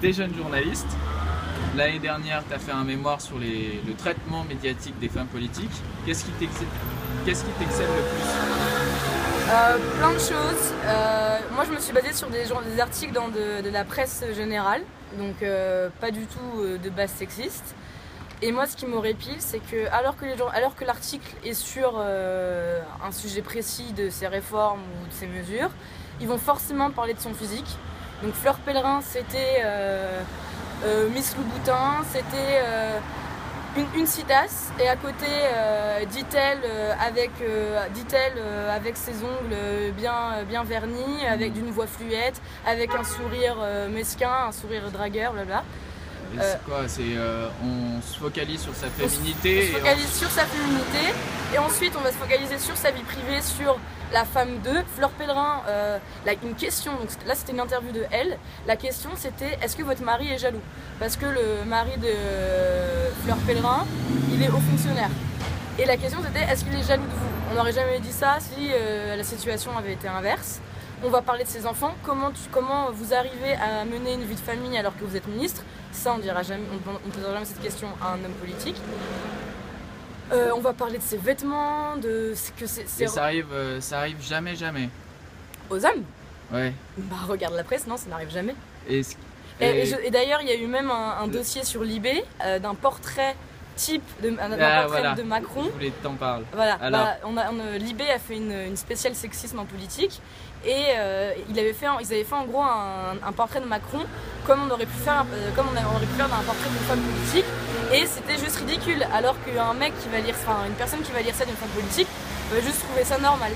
t'es jeune journaliste. L'année dernière, tu as fait un mémoire sur le traitement médiatique des femmes politiques. Qu'est-ce qui t'excelle le plus? Plein de choses. Moi, je me suis basée sur des articles dans de la presse générale, donc pas du tout de base sexiste. Et moi, ce qui m'horripile, c'est que alors que l'article est sur un sujet précis de ses réformes ou de ses mesures, ils vont forcément parler de son physique. Donc Fleur Pellerin, c'était Miss Louboutin, c'était une citasse, et à côté, dit-elle avec ses ongles bien vernis, avec d'une voix fluette, avec un sourire mesquin, un sourire dragueur, blabla. C'est quoi? On se focalise sur sa féminité. On se focalise sur sa féminité, et ensuite on va se focaliser sur sa vie privée, sur la femme d'eux. Fleur Pellerin, une question, donc là c'était une interview de elle. La question c'était: est-ce que votre mari est jaloux? Parce que le mari de Fleur Pellerin, il est haut fonctionnaire. Et la question c'était: est-ce qu'il est jaloux de vous? On n'aurait jamais dit ça si la situation avait été inverse. On va parler de ses enfants, comment vous arrivez à mener une vie de famille alors que vous êtes ministre. Ça, on ne posera jamais cette question à un homme politique. On va parler de ses vêtements, de ce que c'est. Et ça arrive jamais. Aux hommes? Ouais. Bah regarde la presse, non, ça n'arrive jamais. Et d'ailleurs, il y a eu même un dossier sur Libé d'un portrait type de Macron. Je voulais t'en parler. Voilà, Libé a fait une spéciale sexisme en politique, et ils avaient fait en gros un portrait de Macron comme on aurait pu faire d'un portrait d'une femme politique, et c'était juste ridicule, alors qu'un mec une personne qui va lire ça d'une femme politique va juste trouver ça normal.